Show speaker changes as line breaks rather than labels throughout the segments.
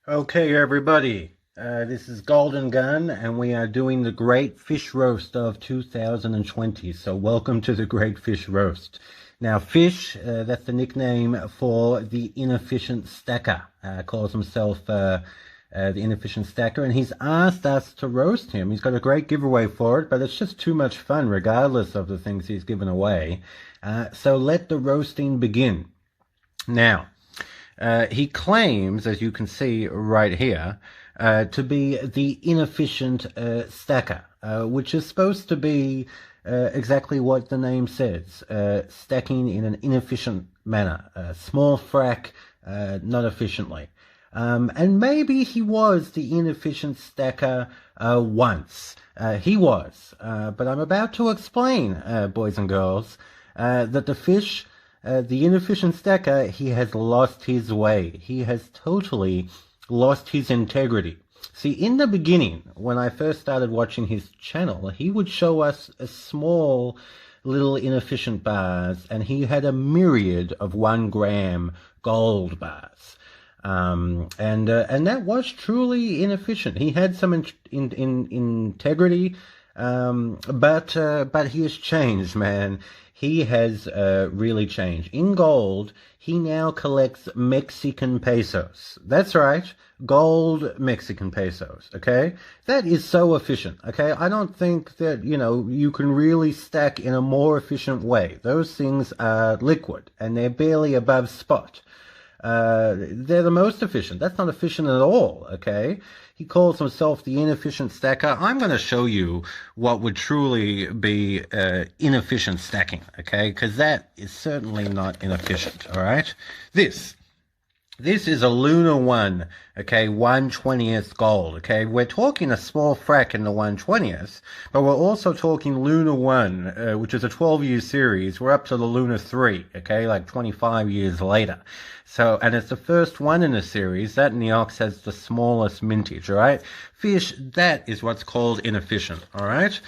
Okay, everybody, this is Golden Gun, and we are doing the Great Fish Roast of 2020. So, welcome to the Great Fish Roast. Now, Fish, that's the nickname for the inefficient stacker, calls himself the inefficient stacker, and he's asked us to roast him. He's got a great giveaway for it, but it's just too much fun, regardless of the things he's given away. So, let the roasting begin. Now, he claims, as you can see right here, to be the inefficient stacker, which is supposed to be exactly what the name says, stacking in an inefficient manner, small frac, not efficiently. And maybe he was the inefficient stacker once. He was. But I'm about to explain, boys and girls, that the fish, the inefficient stacker, he has lost his way. He has totally lost his integrity. See, in the beginning, when I first started watching his channel, he would show us a small little inefficient bars, and he had a myriad of 1 gram gold bars. And that was truly inefficient. He had some integrity, but he has changed, man. He has really changed. In gold, he now collects Mexican pesos. That's right, gold Mexican pesos, okay? That is so efficient, okay? I don't think that, you can really stack in a more efficient way. Those things are liquid, and they're barely above spot. They're the most efficient. That's not efficient at all, okay? He calls himself the inefficient stacker. I'm going to show you what would truly be inefficient stacking, okay? Because that is certainly not inefficient, all right? This is a Lunar 1, okay, 1/20th gold, okay? We're talking a small frac in the 1/20th, but we're also talking Lunar 1, which is a 12-year series. We're up to the Lunar 3, okay, like 25 years later. So, and it's the first one in the series. That in the Ox has the smallest mintage, all right? Fish, that is what's called inefficient, all right?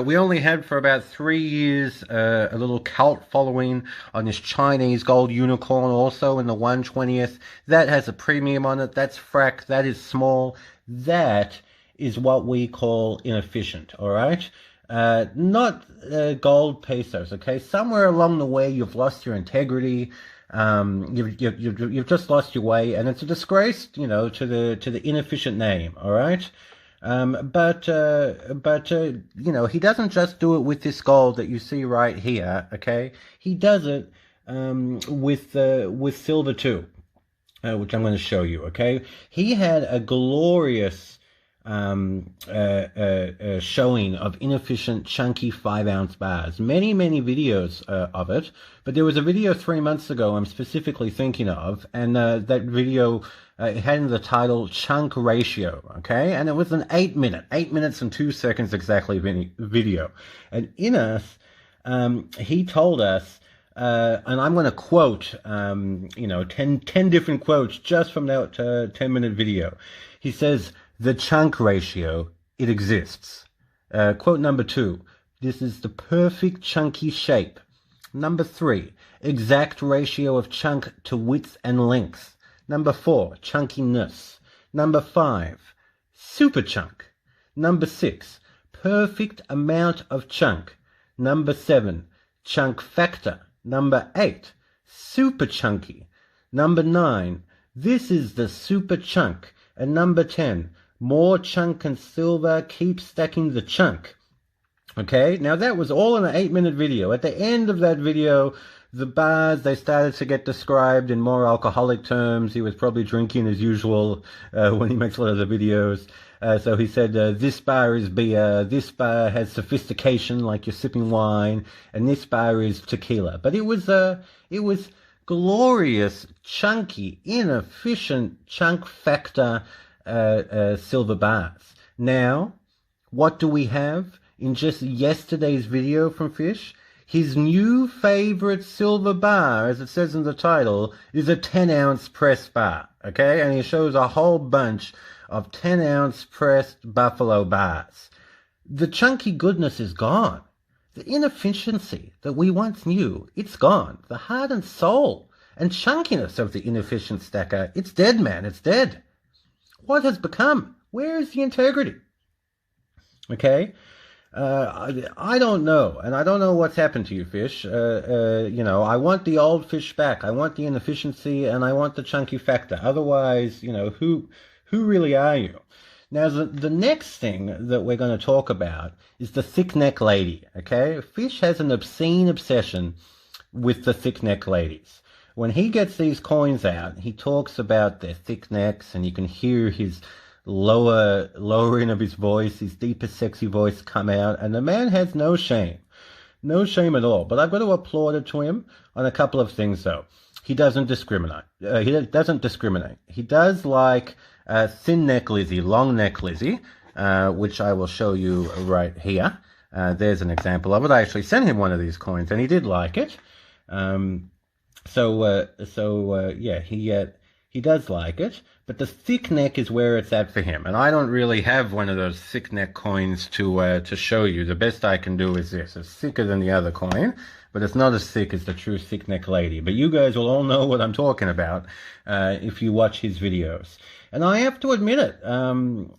We only had for about 3 years a little cult following on this Chinese gold unicorn also in the 1/20th. That has a premium on it. That's frac. That is small. That is what we call inefficient, all right? Not gold pesos, okay? Somewhere along the way, you've lost your integrity. You've just lost your way, and it's a disgrace, to the inefficient name, all right? But he doesn't just do it with this gold that you see right here, okay? He does it with silver too, which I'm going to show you, okay? He had a glorious showing of inefficient chunky 5-ounce bars. Many videos of it, but there was a video 3 months ago I'm specifically thinking of, and that video it had in the title chunk ratio, okay? And it was an 8 minutes and 2 seconds exactly video. And in us, he told us, and I'm going to quote, 10 different quotes just from that 10-minute video. He says, the chunk ratio, it exists. Quote number 2, this is the perfect chunky shape. Number 3, exact ratio of chunk to width and length. Number 4, chunkiness. Number 5, super chunk. Number 6, perfect amount of chunk. Number 7, chunk factor. Number 8, super chunky. Number 9, this is the super chunk. And number 10, more chunk and silver, keep stacking the chunk. Okay, now that was all in an 8-minute video. At the end of that video, the bars, they started to get described in more alcoholic terms. He was probably drinking as usual when he makes a lot of the videos. So he said, this bar is beer, this bar has sophistication like you're sipping wine, and this bar is tequila. But it was glorious, chunky, inefficient chunk factor silver bars. Now, what do we have in just yesterday's video from Fish? His new favorite silver bar, as it says in the title, is a 10-ounce pressed bar, okay? And he shows a whole bunch of 10-ounce pressed buffalo bars. The chunky goodness is gone. The inefficiency that we once knew, it's gone. The heart and soul and chunkiness of the inefficient stacker, it's dead, man, it's dead. What has become? Where is the integrity? Okay? I don't know, and I don't know what's happened to you, fish. I want the old fish back. I want the inefficiency, and I want the chunky factor. Otherwise, who really are you? Now, the next thing that we're going to talk about is the thick neck lady. Okay, fish has an obscene obsession with the thick neck ladies. When he gets these coins out, he talks about their thick necks, and you can hear his lowering of his voice, his deepest sexy voice come out, and the man has no shame. No shame at all. But I've got to applaud it to him on a couple of things, though. He doesn't discriminate. He does like thin neck Lizzie, long neck Lizzie, which I will show you right here. There's an example of it. I actually sent him one of these coins, and he did like it. He does like it, but the thick neck is where it's at for him. And I don't really have one of those thick neck coins to show you. The best I can do is this. It's thicker than the other coin, but it's not as thick as the true thick neck lady. But you guys will all know what I'm talking about if you watch his videos. And I have to admit it,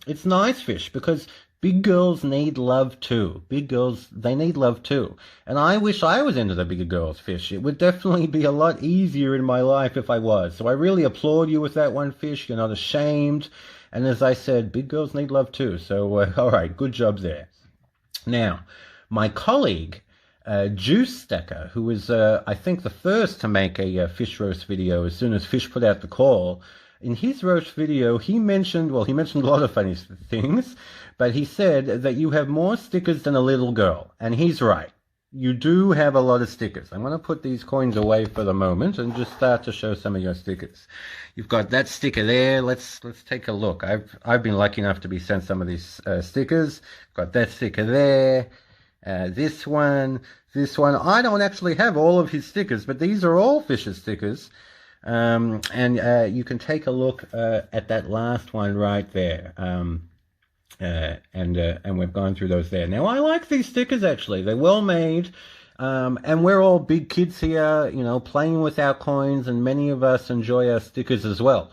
it's nice fish, because big girls need love too. Big girls, they need love too. And I wish I was into the bigger girls, fish. It would definitely be a lot easier in my life if I was. So I really applaud you with that one, fish. You're not ashamed. And as I said, big girls need love too. So, all right, good job there. Now, my colleague, Juice Stacker, who was, I think, the first to make a fish roast video as soon as Fish put out the call, in his roast video, he mentioned a lot of funny things, but he said that you have more stickers than a little girl. And he's right. You do have a lot of stickers. I'm going to put these coins away for the moment and just start to show some of your stickers. You've got that sticker there. Let's take a look. I've been lucky enough to be sent some of these stickers. Got that sticker there. This one. I don't actually have all of his stickers, but these are all Fish's stickers. And you can take a look at that last one right there. And we've gone through those there. Now, I like these stickers, actually. They're well made. And we're all big kids here, playing with our coins, and many of us enjoy our stickers as well.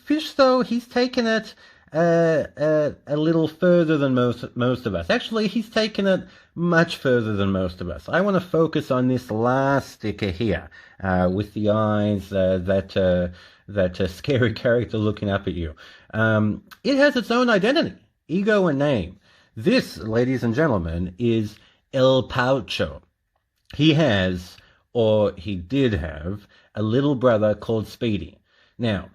Fish, though, he's taken it a little further than most of us. Actually, he's taken it much further than most of us. I want to focus on this last sticker here, with the eyes, that scary character looking up at you. It has its own identity, ego, and name. This, ladies and gentlemen, is El Paucho. He has, or he did have, a little brother called Speedy. Now,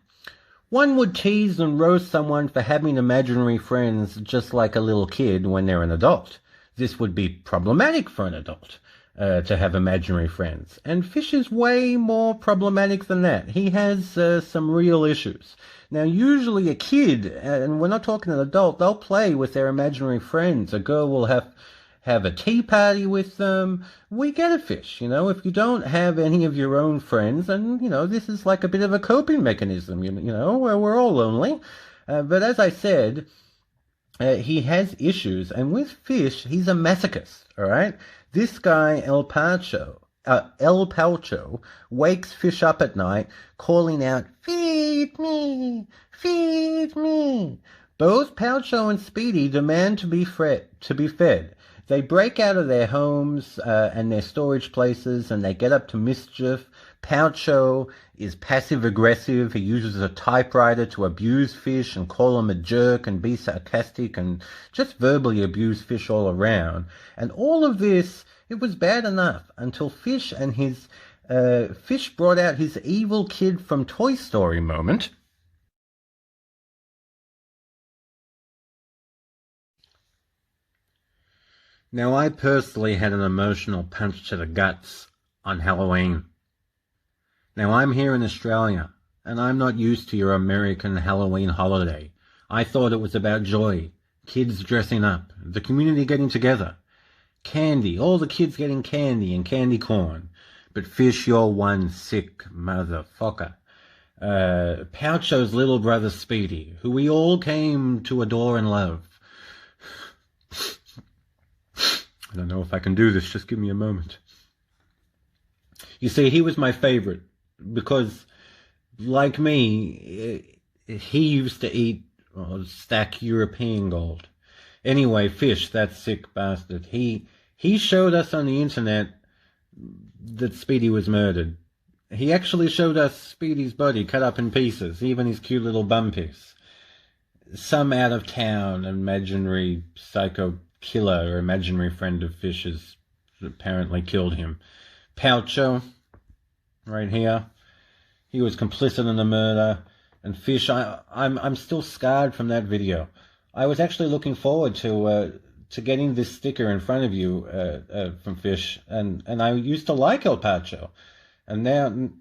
one would tease and roast someone for having imaginary friends just like a little kid when they're an adult. This would be problematic for an adult, to have imaginary friends. And Fish is way more problematic than that. He has some real issues. Now, usually a kid, and we're not talking an adult, they'll play with their imaginary friends. A girl will have a tea party with them. We get it, Fish. If you don't have any of your own friends, then, this is like a bit of a coping mechanism, where we're all lonely. But as I said, he has issues, and with Fish, he's a masochist, all right? This guy, El Paucho, wakes Fish up at night, calling out, "Feed me! Feed me!" Both Paucho and Speedy demand to be fed. They break out of their homes and their storage places, and they get up to mischief. Paucho is passive-aggressive. He uses a typewriter to abuse Fish and call him a jerk and be sarcastic and just verbally abuse Fish all around. And all of this, it was bad enough until Fish and his Fish brought out his evil kid from Toy Story moment. Now, I personally had an emotional punch to the guts on Halloween. Now, I'm here in Australia, and I'm not used to your American Halloween holiday. I thought it was about joy, kids dressing up, the community getting together, candy, all the kids getting candy and candy corn. But Fish, you're one sick motherfucker. Paucho's little brother Speedy, who we all came to adore and love. I don't know if I can do this, just give me a moment. You see, he was my favorite because, like me, he used to eat or stack European gold. Anyway, Fish, that sick bastard, he showed us on the internet that Speedy was murdered. He actually showed us Speedy's body cut up in pieces, even his cute little bum piece. Some out-of-town imaginary psycho killer or imaginary friend of Fish's apparently killed him. Poucho, right here, he was complicit in the murder. And Fish, I'm still scarred from that video. I was actually looking forward to getting this sticker in front of you from Fish, and I used to like El Pacho, and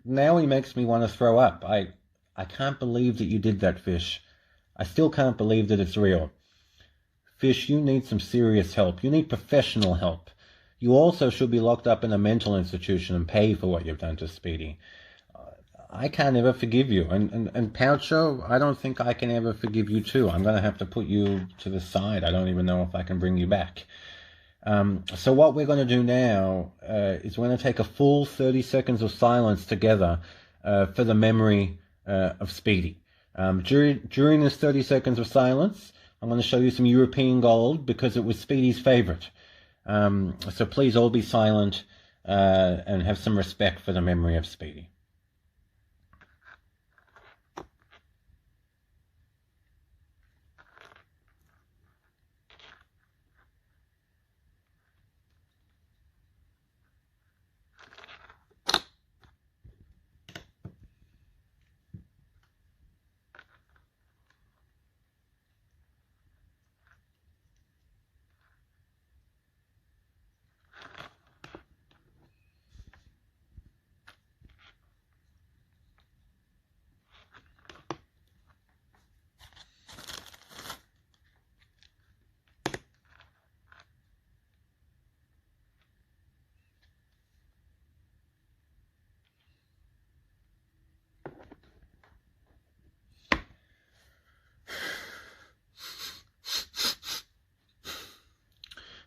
now he makes me want to throw up. I can't believe that you did that, Fish. I still can't believe that it's real. Fish, you need some serious help. You need professional help. You also should be locked up in a mental institution and pay for what you've done to Speedy. I can't ever forgive you. And Poucho, I don't think I can ever forgive you too. I'm going to have to put you to the side. I don't even know if I can bring you back. So what we're going to do now is we're going to take a full 30 seconds of silence together for the memory of Speedy. During this 30 seconds of silence, I'm going to show you some European gold because it was Speedy's favorite. So please all be silent and have some respect for the memory of Speedy.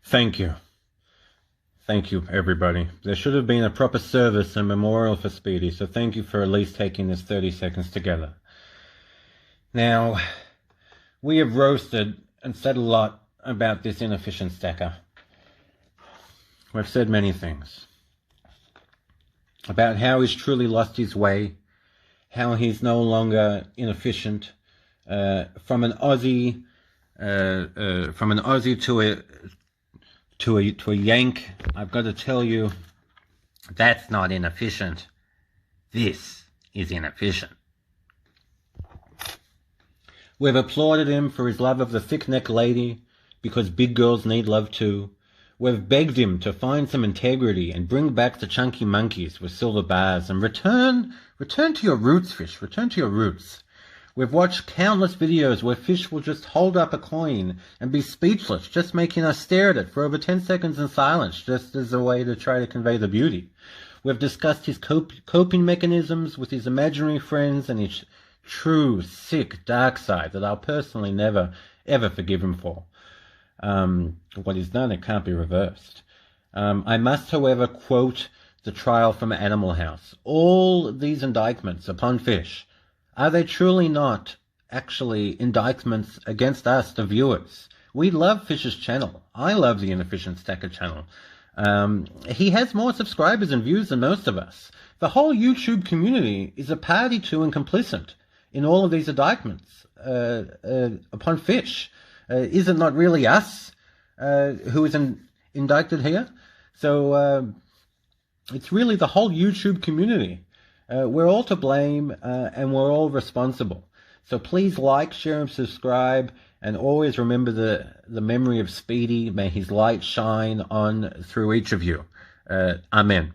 Thank you. Thank you, everybody. There should have been a proper service and memorial for Speedy, so thank you for at least taking this 30 seconds together. Now, we have roasted and said a lot about this inefficient stacker. We've said many things. About how he's truly lost his way, how he's no longer inefficient, from an Aussie to a Yank. I've got to tell you, that's not inefficient. This is inefficient. We've applauded him for his love of the thick-necked lady, because big girls need love too. We've begged him to find some integrity and bring back the chunky monkeys with silver bars and return to your roots, Fish. Return to your roots. We've watched countless videos where Fish will just hold up a coin and be speechless, just making us stare at it for over 10 seconds in silence, just as a way to try to convey the beauty. We've discussed his coping mechanisms with his imaginary friends and his true, sick, dark side that I'll personally never, ever forgive him for. What he's done, it can't be reversed. I must, however, quote the trial from Animal House. All these indictments upon Fish, are they truly not actually indictments against us, the viewers? We love Fish's channel. I love the Inefficient Stacker channel. He has more subscribers and views than most of us. The whole YouTube community is a party to and complicit in all of these indictments upon Fish. Is it not really us who is indicted here? So it's really the whole YouTube community. We're all to blame and we're all responsible. So please like, share, and subscribe, and always remember the memory of Speedy. May his light shine on through each of you. Amen.